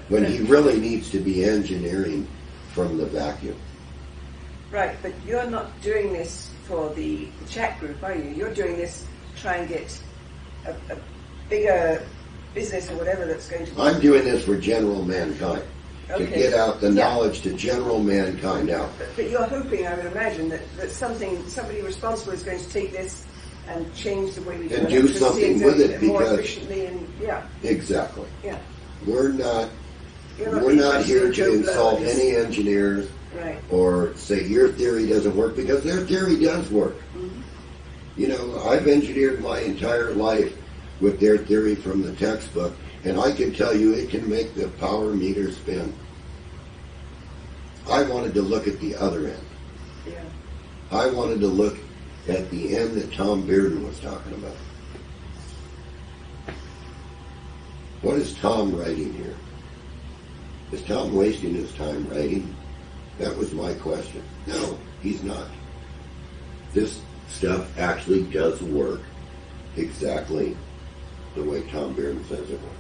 when he really needs to be engineering from the vacuum. Right, but you're not doing this for the chat group, are you? You're doing this to try and get a bigger business or whatever that's going to... I'm doing this for general mankind. Okay. To get out the knowledge to general mankind out. But you're hoping, I would imagine, that somebody responsible is going to take this and change the way we do and do something with it more because efficiently and exactly. Yeah. We're not interested here in to insult any engineers or say your theory doesn't work, because their theory does work. Mm-hmm. You know, I've engineered my entire life with their theory from the textbook, and I can tell you it can make the power meter spin. I wanted to look at the other end. Yeah. I wanted to look at the end that Tom Bearden was talking about. What is Tom writing here? Is Tom wasting his time writing? That was my question. No, he's not. This stuff actually does work exactly the way Tom Bearden says it works.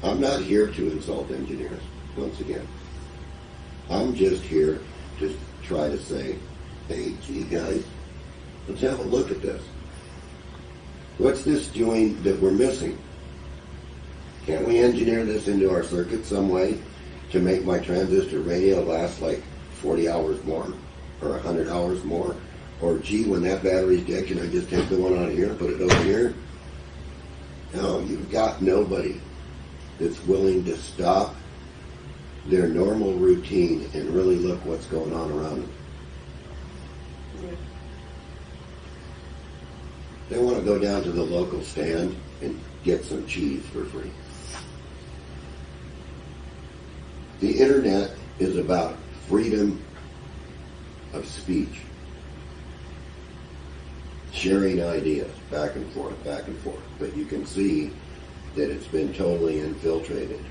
I'm not here to insult engineers, once again. I'm just here to try to say, hey, gee guys, let's have a look at this. What's this doing that we're missing? Can't we engineer this into our circuit some way to make my transistor radio last like 40 hours more or 100 hours more? Or gee, when that battery's dead, can I just take the one out of here and put it over here? No, you've got nobody that's willing to stop their normal routine and really look what's going on around them. Yeah. They want to go down to the local stand and get some cheese for free. The internet is about freedom of speech. Sharing ideas back and forth. But you can see that it's been totally infiltrated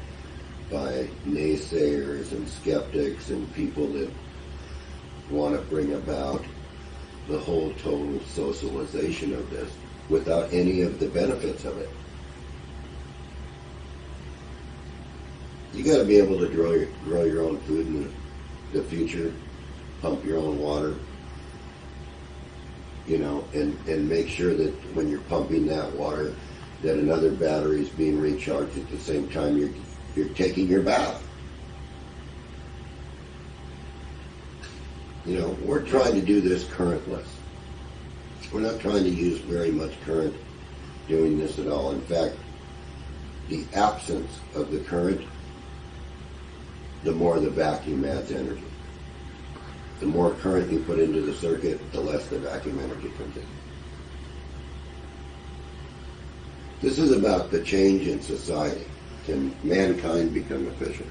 by naysayers and skeptics and people that want to bring about the whole total socialization of this without any of the benefits of it. You got to be able to grow your own food in the future, pump your own water, you know, and make sure that when you're pumping that water, that another battery is being recharged at the same time you're taking your bath. You know, we're trying to do this currentless. We're not trying to use very much current doing this at all. In fact, the absence of the current, the more the vacuum adds energy. The more current you put into the circuit, the less the vacuum energy comes in. This is about the change in society. Can mankind become efficient?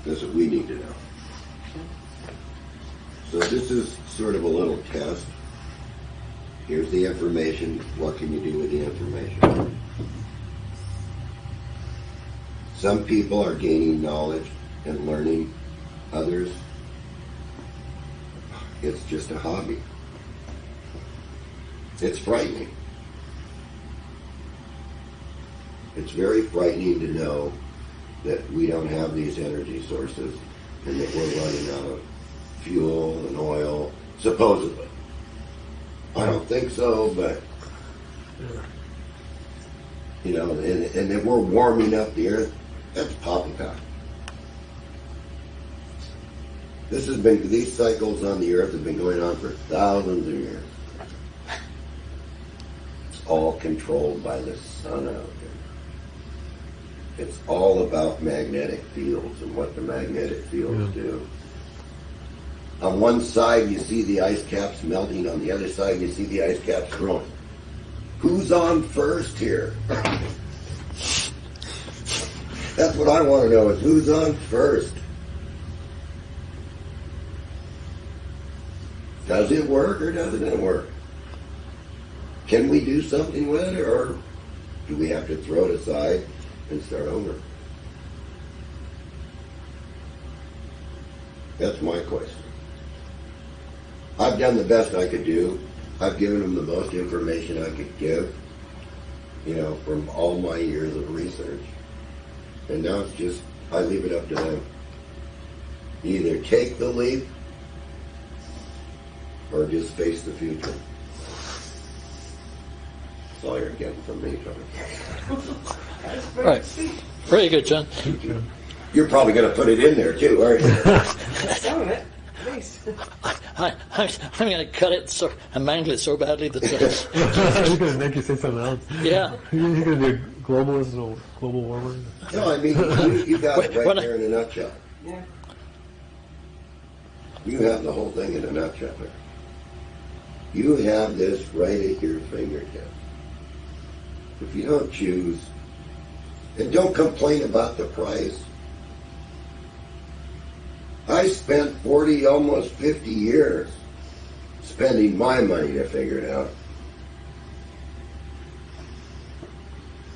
That's what we need to know. So this is sort of a little test. Here's the information. What can you do with the information? Some people are gaining knowledge and learning. Others, it's just a hobby. It's frightening. It's very frightening to know that we don't have these energy sources and that we're running out of fuel and oil, supposedly. I don't think so, but, you know, and that we're warming up the earth, that's poppycock. These cycles on the earth have been going on for thousands of years. It's all controlled by the sun out there. It's all about magnetic fields and what the magnetic fields do. On one side you see the ice caps melting, on the other side you see the ice caps growing. Who's on first here? That's what I want to know, is who's on first? Does it work or doesn't it work? Can we do something with it, or do we have to throw it aside and start over? That's my question. I've done the best I could do I've given them the most information I could give, from all my years of research. And now it's just, I leave it up to them. Either take the leap or just face the future. That's all you're getting from me, Tony. Right. Very good, John. You're probably going to put it in there too, aren't you? Some of it, at least. I'm going to cut it and mangle it so badly that. He's going to make you say something else. Yeah. He's going to be a globalist or global warmer. No, I mean, you got it right there in a nutshell. Yeah. You have the whole thing in a nutshell there. You have this right at your fingertips. If you don't choose, and don't complain about the price. I spent 40, almost 50 years spending my money to figure it out.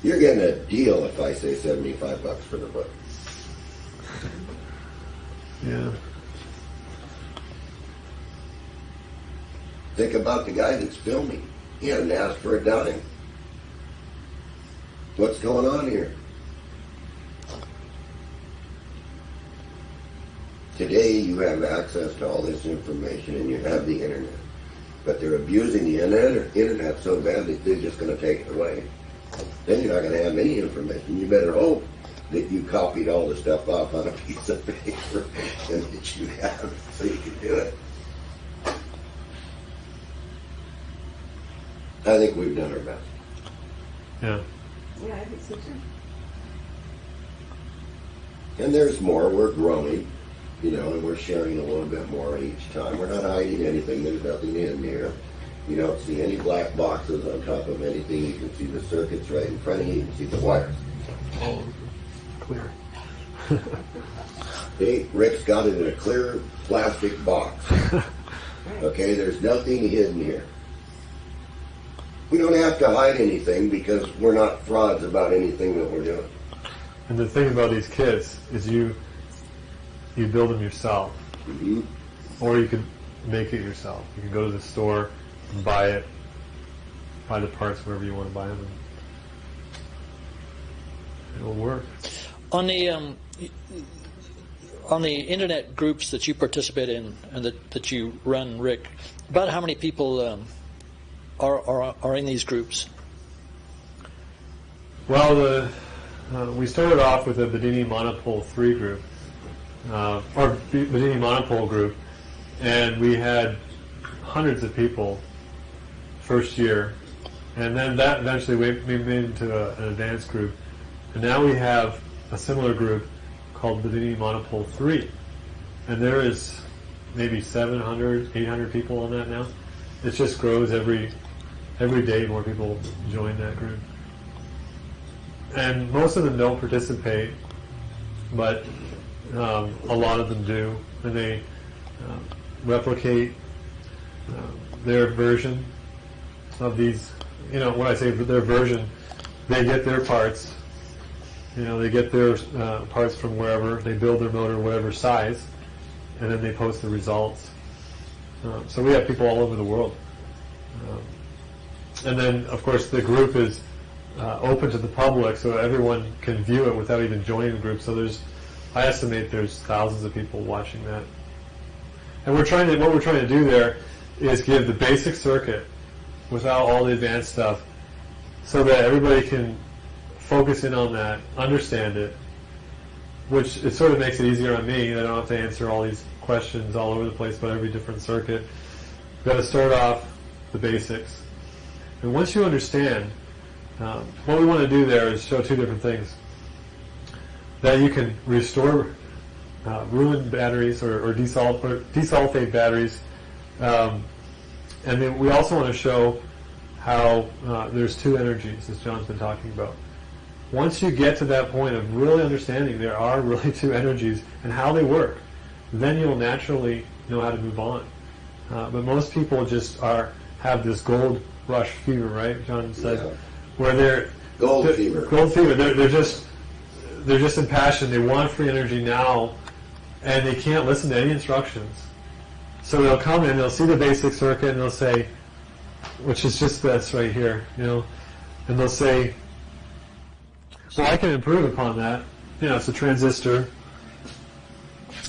You're getting a deal if I say $75 for the book. Yeah. Think about the guy that's filming. He hasn't asked for a dime. What's going on here? Today you have access to all this information and you have the internet. But they're abusing the internet so bad that they're just going to take it away. Then you're not going to have any information. You better hope that you copied all the stuff off on a piece of paper and that you have it so you can do it. I think we've done our best. Yeah. Yeah, I think so too. And there's more. We're growing, and we're sharing a little bit more each time. We're not hiding anything. There's nothing in here. You don't see any black boxes on top of anything. You can see the circuits right in front of you. You can see the wires. Oh, clear. See, Rick's got it in a clear plastic box. Okay, there's nothing hidden here. We don't have to hide anything because we're not frauds about anything that we're doing. And the thing about these kits is you build them yourself. Mm-hmm. Or you can make it yourself. You can go to the store and buy it, buy the parts wherever you want to buy them. And it'll work. On the internet groups that you participate in and that you run, Rick, about how many people are in these groups? Well, we started off with the Bedini Monopole 3 group, or Bedini Monopole group, and we had hundreds of people first year, and then that eventually we made into an advanced group, and now we have a similar group called Bedini Monopole 3, and there is maybe 700, 800 people on that now. It just grows every day. More people join that group. And most of them don't participate, but a lot of them do, and they replicate their version of these. When I say their version, they get their parts. They get their parts from wherever. They build their motor whatever size, and then they post the results. So we have people all over the world. And then, of course, the group is open to the public, so everyone can view it without even joining the group. So I estimate there's thousands of people watching that. And what we're trying to do there is give the basic circuit without all the advanced stuff, so that everybody can focus in on that, understand it, which it sort of makes it easier on me. I don't have to answer all these questions all over the place about every different circuit. We've got to start off the basics. And once you understand, what we want to do there is show two different things. That you can restore ruined batteries or desulfate batteries. And then we also want to show how there's two energies, as John's been talking about. Once you get to that point of really understanding there are really two energies and how they work, then you'll naturally know how to move on. But most people just have this gold rush fever, right? John said, Yeah. Where they're Gold fever. Gold fever. They're just impassioned. They want free energy now, and they can't listen to any instructions. So they'll come in, they'll see the basic circuit, and they'll say, which is just this right here, you know, and they'll say, well, I can improve upon that. You know, it's a transistor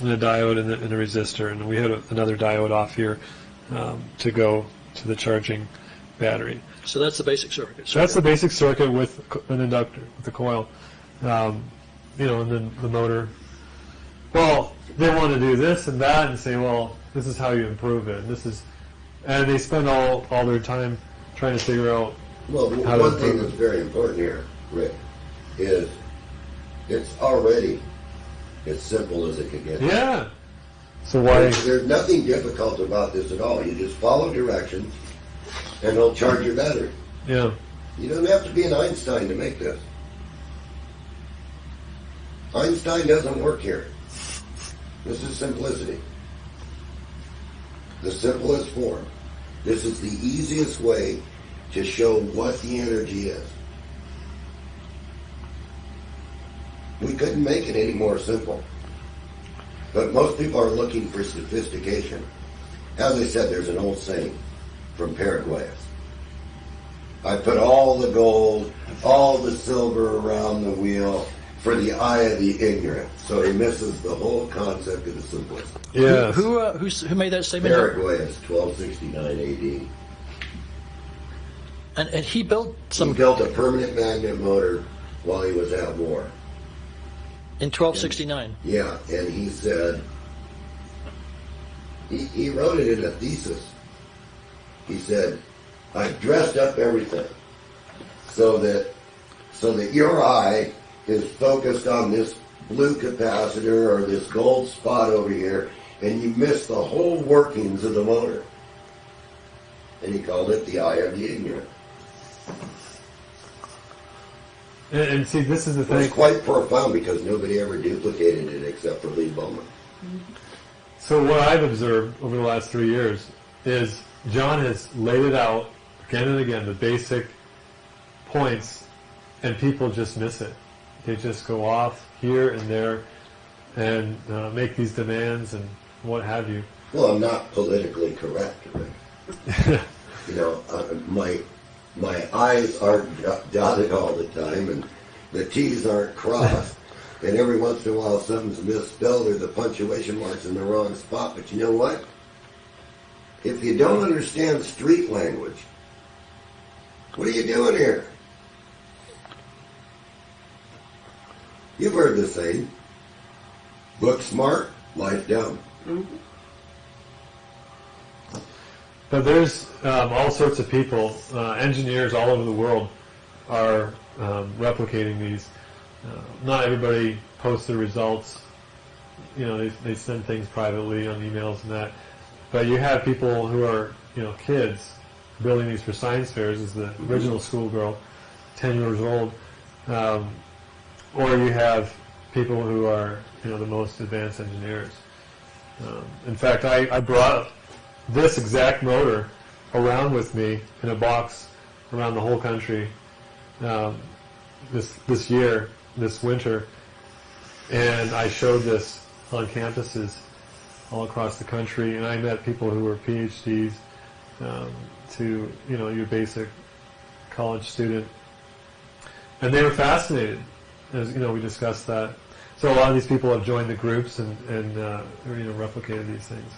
and a diode and a resistor, and we had another diode off here to go to the charging battery. So that's the basic circuit. So that's the basic circuit with an inductor, with the coil. You know, and then the motor. Well, they want to do this and that and say, well, this is how you improve it. And they spend all their time trying to figure out Well, how to one thing improve that's very important here, Rick, is it's already as simple as it can get. Yeah. So why? There's nothing difficult about this at all. You just follow directions, and it'll charge your battery. Yeah. You don't have to be an Einstein to make this. Einstein doesn't work here. This is simplicity. The simplest form. This is the easiest way to show what the energy is. We couldn't make it any more simple. But most people are looking for sophistication. As I said, there's an old saying from Paraguay. I put all the gold, all the silver around the wheel for the eye of the ignorant. So he misses the whole concept of the simplicity. Yeah. Who made that statement? Paraguay is 1269 AD. And he built some He built a permanent magnet motor while he was at war. in 1269. Yeah, and he said, he wrote it in a thesis. He said, I've dressed up everything so that your eye is focused on this blue capacitor or this gold spot over here, and you miss the whole workings of the motor. And he called it the eye of the ignorant. And see, this is the It was thing. quite profound because nobody ever duplicated it except for Lee Bowman. So what I've observed over the last 3 years is John has laid it out again and again, the basic points, and people just miss it. They just go off here and there and make these demands and what have you. Well, I'm not politically correct, Rick. You know, my I's aren't dotted all the time, and the T's aren't crossed, and every once in a while something's misspelled or the punctuation mark's in the wrong spot. But you know what? If you don't understand street language, what are you doing here? You've heard the saying, book smart, life dumb. Mm-hmm. But there's all sorts of people, engineers all over the world are replicating these. Not everybody posts their results. You know, they send things privately on emails and that. But you have people who are, you know, kids building these for science fairs as the original schoolgirl, 10 years old. Or you have people who are, you know, the most advanced engineers. In fact, I brought this exact motor around with me in a box around the whole country this year, this winter, and I showed this on campuses all across the country, and I met people who were PhDs to, you know, your basic college student, and they were fascinated. As you know, we discussed that. So a lot of these people have joined the groups and you know, replicated these things.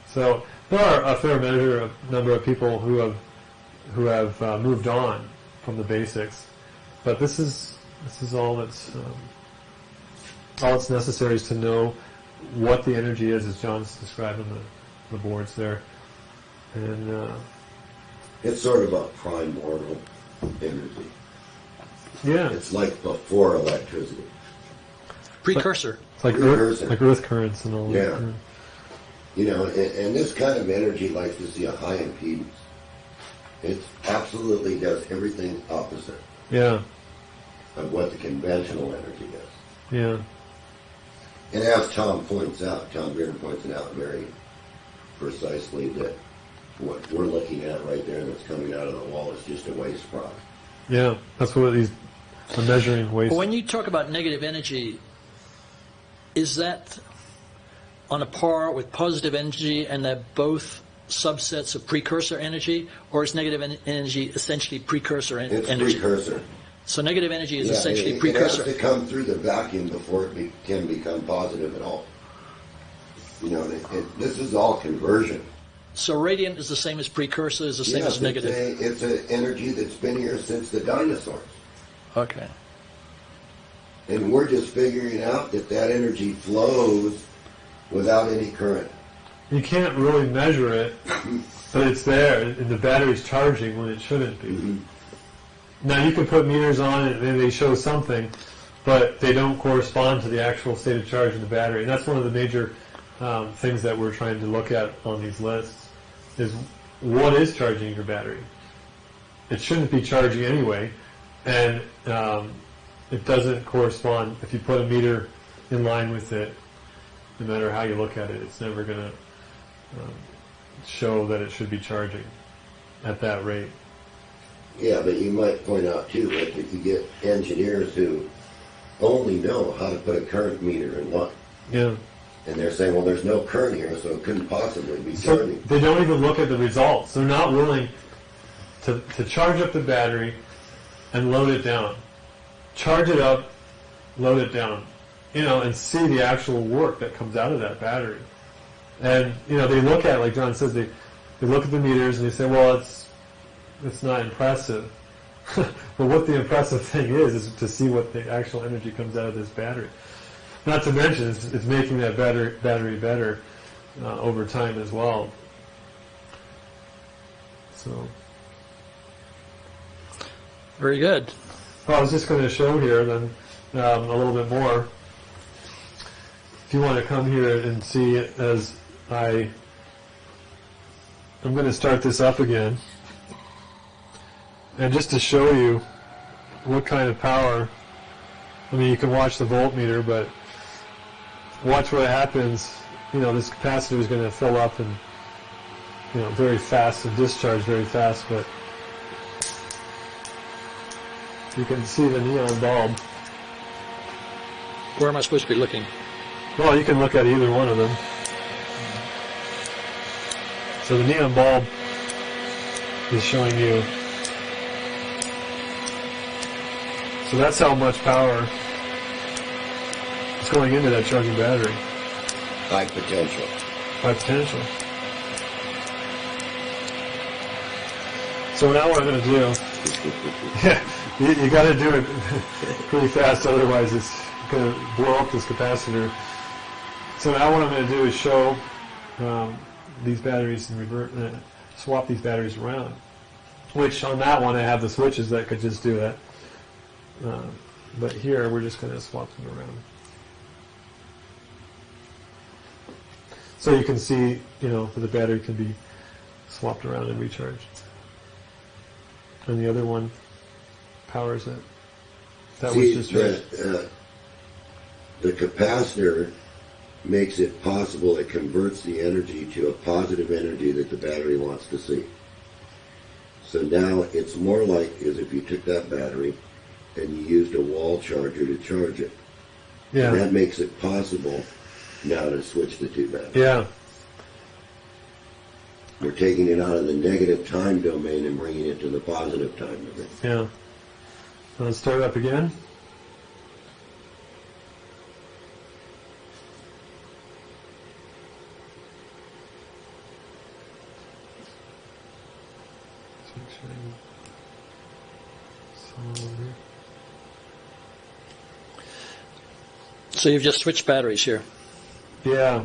So there are a fair number of people who have moved on from the basics, but this is all that's necessary is to know what the energy is, as John's describing the boards there, and It's sort of a primordial energy. yeah, It's like before electricity. Precursor. it's like Precursor. earth currents and all Yeah. that. You know, and this kind of energy likes to see a high impedance. It absolutely does everything opposite Yeah, of what the conventional energy does. yeah, And as Tom Beard points it out very precisely, that what we're looking at right there that's coming out of the wall is just a waste product. yeah. That's what these are measuring waste. When you talk about negative energy, is that on a par with positive energy, and that both subsets of precursor energy, or is negative energy essentially precursor It's energy? precursor. So negative energy is Yeah, essentially it precursor. has to come through the vacuum before it can become positive at all. You know, this is all conversion. So radiant is the same as precursor, is the same as negative. It's an energy that's been here since the dinosaurs. Okay. And we're just figuring out that energy flows without any current. You can't really measure it, but it's there, and the battery's charging when it shouldn't be. Mm-hmm. Now, you can put meters on it, and they show something, but they don't correspond to the actual state of charge of the battery. And that's one of the major things that we're trying to look at on these lists, is what is charging your battery? It shouldn't be charging anyway, and it doesn't correspond. If you put a meter in line with it, no matter how you look at it, it's never going to show that it should be charging at that rate. Yeah, but you might point out too, like if you get engineers who only know how to put a current meter in one, Yeah. and they're saying, well, there's no current here, so it couldn't possibly be So charging. they don't even look at the results. They're not willing to charge up the battery and load it down. Charge it up, load it down, and see the actual work that comes out of that battery. And, they look at, like John says, they look at the meters and they say, well, it's not impressive. But what the impressive thing is to see what the actual energy comes out of this battery. Not to mention, it's making that battery better over time as well. So, Very good. well, I was just going to show here then a little bit more. If you want to come here and see it, as I'm going to start this up again. And just to show you what kind of power, I mean, you can watch the voltmeter, but watch what happens. This capacitor is going to fill up and, very fast and discharge very fast, but you can see the neon bulb. Where am I supposed to be looking? Well, you can look at either one of them. So the neon bulb is showing you. So that's how much power is going into that charging battery. High potential. High potential. So now what I'm going to do, you got to do it pretty fast, otherwise it's going to blow up this capacitor. So now what I'm going to do is show these batteries and swap these batteries around. Which on that one I have the switches that could just do that. But here we're just going to swap them around. So you can see, the battery can be swapped around and recharged. And the other one powers it. That was just the capacitor makes it possible, it converts the energy to a positive energy that the battery wants to see. So now it's more like as if you took that battery and you used a wall charger to charge it. Yeah. And that makes it possible now to switch the two batteries. Yeah. We're taking it out of the negative time domain and bringing it to the positive time domain. Yeah. Let's start it up again. So you've just switched batteries here. Yeah.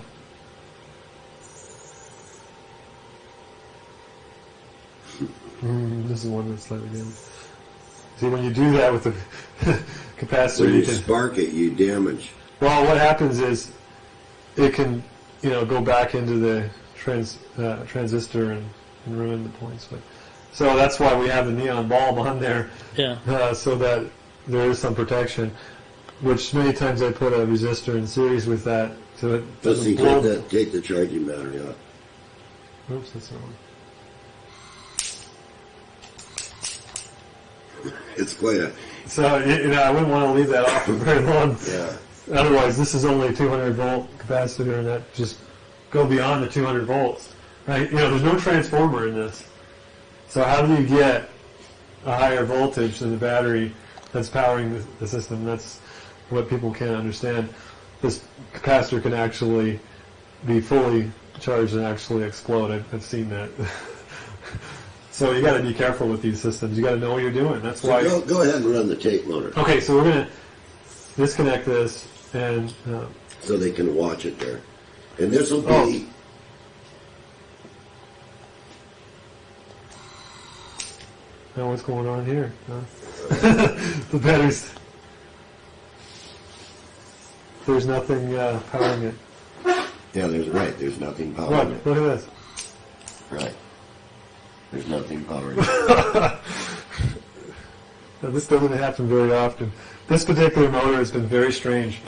This is one that's slightly down. See, when you do that with the capacitor, When you can spark it, you damage. Well, what happens is it can, go back into the transistor and ruin the points. But so that's why we have the neon bulb on there, so that there is some protection. Which many times I put a resistor in series with that, so it Let's see, doesn't take the charging battery off. Oops, that's not one. It's quite a... So I wouldn't want to leave that off for very long. Yeah. Otherwise, this is only a 200 volt capacitor, and that just go beyond the 200 volts. right? There's no transformer in this. So how do you get a higher voltage than the battery that's powering the system? That's what people can't understand. This capacitor can actually be fully charged and actually explode. I've seen that. So you got to be careful with these systems. You got to know what you're doing. That's So why. go ahead and run the tape motor. Okay, so we're going to disconnect this and. So they can watch it there, and this will be. Oh. Now what's going on here? The batteries. There's nothing powering it. Yeah, there's nothing powering What? it. Look at this. Right. There's nothing powering it. Now, this doesn't happen very often. This particular motor has been very strange.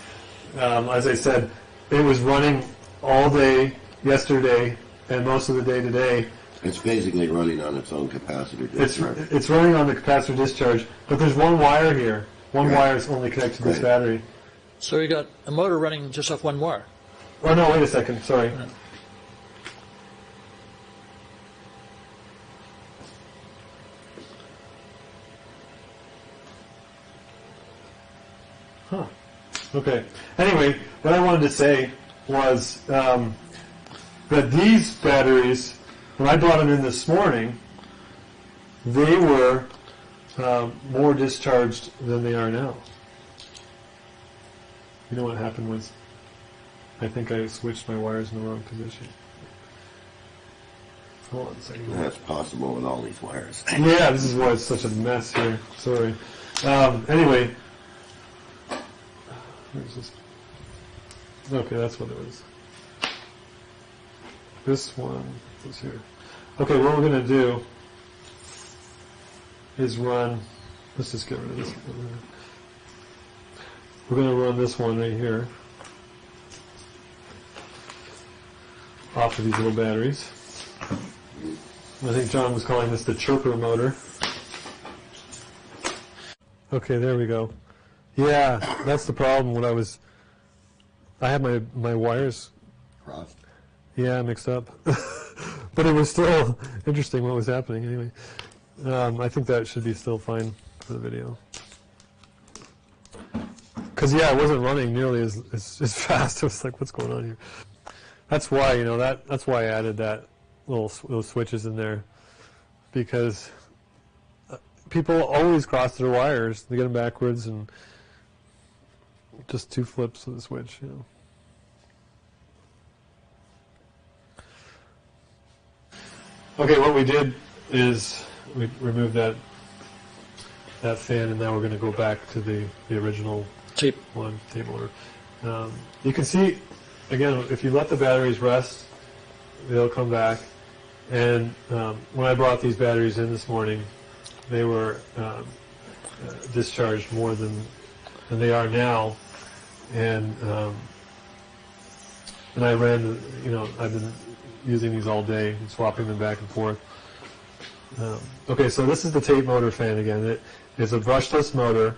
As I said, it was running all day yesterday and most of the day today. It's basically running on its own capacitor discharge. It's running on the capacitor discharge, but there's one wire here. One Right. wire is only connected to this Right. battery. So you got a motor running just off one wire. Oh no, wait a second, sorry. Huh. Okay. Anyway, what I wanted to say was that these batteries, when I brought them in this morning, they were more discharged than they are now. You know what happened was, I think I switched my wires in the wrong position. Hold on a second. That's possible with all these wires. Yeah, this is why it's such a mess here. Sorry. Anyway. Where's this? Okay, that's what it was. This one is here. Okay, what we're going to do is run, let's just get rid of this one. We're going to run this one right here off of these little batteries. I think John was calling this the chirper motor. Okay, there we go. Yeah, that's the problem. I had my wires, Crossed. yeah, mixed up. But it was still interesting what was happening anyway. I think that should be still fine for the video. Because, yeah, it wasn't running nearly as fast. It was like, what's going on here? That's why, that's why I added that those switches in there. Because people always cross their wires. They get them backwards and just two flips of the switch, Okay, what we did is we removed that fan, and now we're going to go back to the original Tape. tape motor. You can see, again, if you let the batteries rest, they'll come back. And when I brought these batteries in this morning, they were discharged more than they are now. And I ran, I've been using these all day and swapping them back and forth. Okay, so this is the tape motor fan again. It is a brushless motor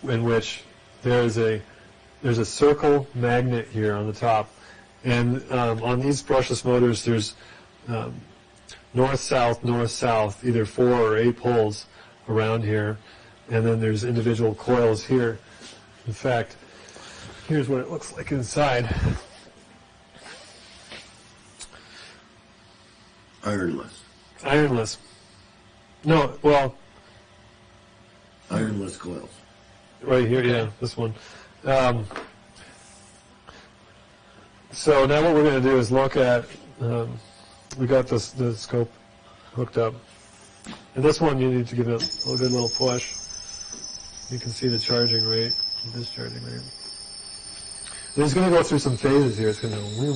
in which there's a circle magnet here on the top, and on these brushless motors there's north-south, north-south, either 4 or 8 poles around here, and then there's individual coils here. In fact, here's what it looks like inside. Ironless. Ironless. No, well, Ironless coils. right here, yeah, this one. So now what we're going to do is look at, we got the scope hooked up. And this one you need to give it a good little push. You can see the charging rate, the discharging rate. And it's going to go through some phases here. It's going to go whoom.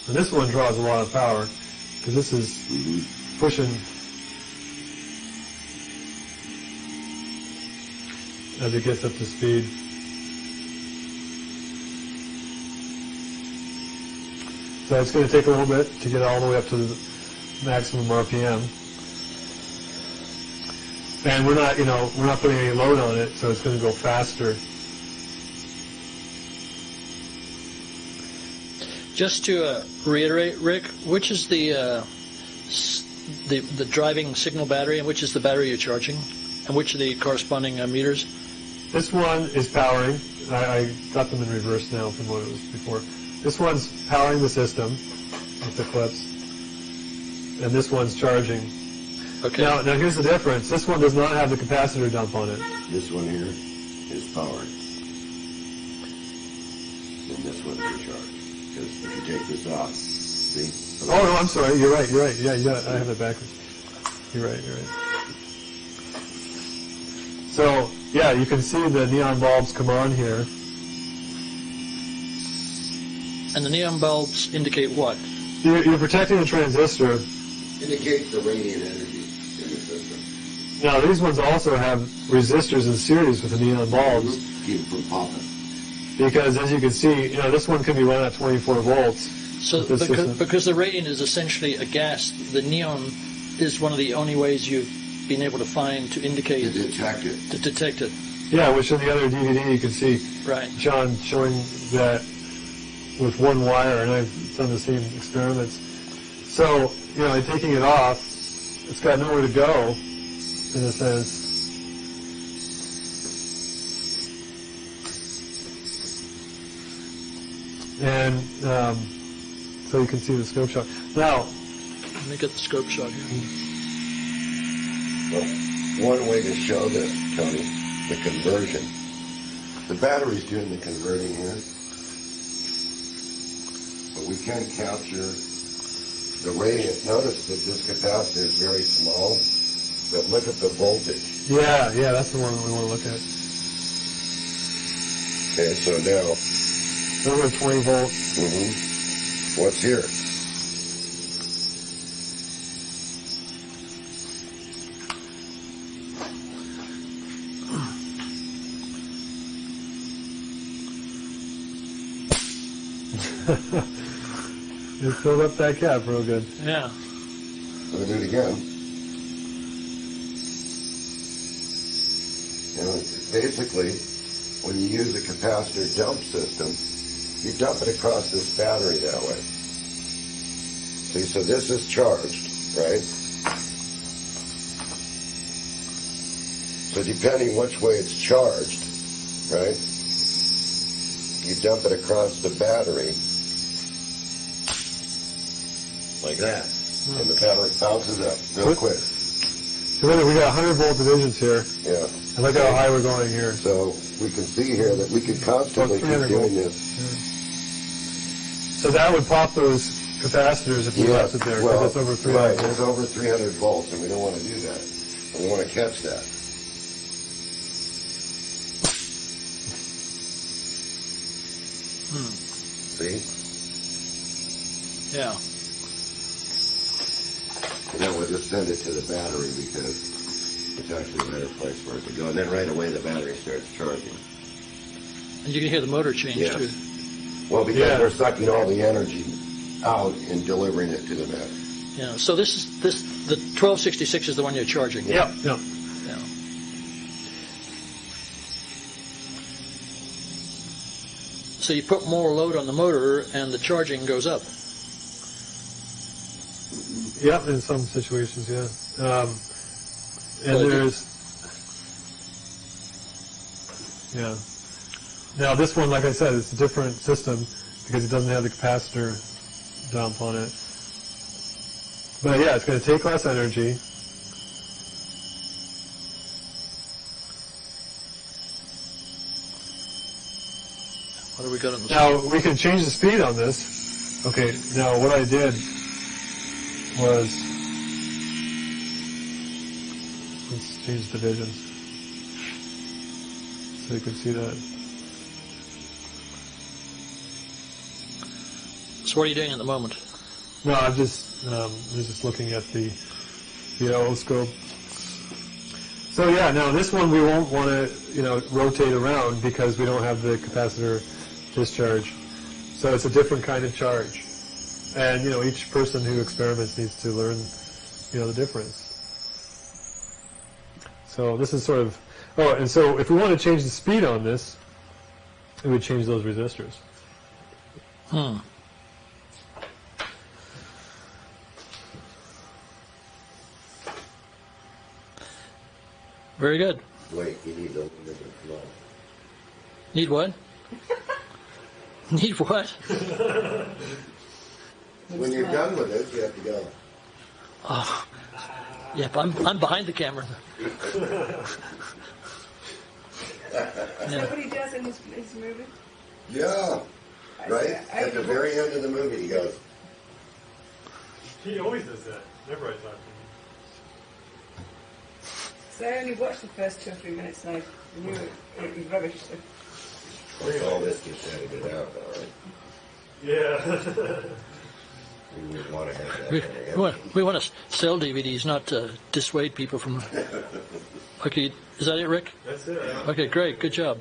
And this one draws a lot of power because this is pushing as it gets up to speed. So it's going to take a little bit to get all the way up to the maximum RPM. And we're not putting any load on it, so it's going to go faster. Just to reiterate, Rick, which is the driving signal battery, and which is the battery you're charging, and which are the corresponding meters? This one is powering. I got them in reverse now from what it was before. This one's powering the system with the clips, and this one's charging. Okay. Now here's the difference. This one does not have the capacitor dump on it. This one here is powered. And this one's in charge. Because if you take this off, see? Oh, no, I'm sorry. You're right. Yeah, you got it. I have it backwards. You're right. So, yeah, you can see the neon bulbs come on here. And the neon bulbs indicate what? You're protecting the transistor. Indicates the radiant energy in the system. Now, these ones also have resistors in series with the neon bulbs. Keep them from popping. Because, as you can see, this one can be run at 24 volts. So, because the radiant is essentially a gas, the neon is one of the only ways you've been able to find to indicate... To detect it. To detect it. Yeah, which in the other DVD you can see Right. John showing that with one wire, and I've done the same experiments. So, in taking it off, it's got nowhere to go, in a sense. And so you can see the scope shot. Now, Let me get the scope shot here. Well, one way to show this, Tony, the conversion. The battery's doing the converting here. But we can capture the radiant. Notice that this capacitor is very small, but look at the voltage. yeah, that's the one we want to look at. Okay, so now, Over 20 volts. what's here? It filled up that gap real good. Yeah. Let me do it again. Basically, when you use a capacitor dump system, you dump it across this battery that way. See, so this is charged, right? So depending which way it's charged, right, you dump it across the battery like that. And the battery bounces up real quick. So we got 100 volt divisions here. Yeah. And look how high we're going here. So we can see here that we can constantly keep doing this. So that would pop those capacitors if you left it there, because it's over 300 right, volts. it's over 300 volts, and we don't want to do that. And we want to catch that. See? Yeah. And then we'll just send it to the battery because it's actually a better place for it to go. And then right away the battery starts charging. And you can hear the motor change too. Well, because we're sucking all the energy out and delivering it to the net. Yeah. So the 1266 is the one you're charging. Yep. Yeah. So you put more load on the motor and the charging goes up. Yep, in some situations, yeah. Now this one, like I said, it's a different system because it doesn't have the capacitor dump on it. But yeah, it's going to take less energy. What do we got on the Now we can change the speed on this. Okay, now what I did was, let's change divisions so you can see that. So what are you doing at the moment? No, I'm just looking at the oscilloscope. So yeah, now this one we won't want to rotate around because we don't have the capacitor discharge. So it's a different kind of charge. And, each person who experiments needs to learn, the difference. So this is sort of, and so if we want to change the speed on this, we would change those resistors. Very good. Wait, you need to open the flow. Need what? Need what? When you're done with it, you have to go. Oh, yeah, but I'm behind the camera. Is that what he does in his movie? Yeah. Right? At the very end of the movie, he goes, He always does that. Whenever I talk to him. So I only watched the first 2 or 3 minutes and I knew it was rubbish. So. all this just edited it out, all right? Yeah. We wouldn't want to have that. We want to sell DVDs, not to dissuade people from. Okay, is that it, Rick? That's it. Okay, great, good job.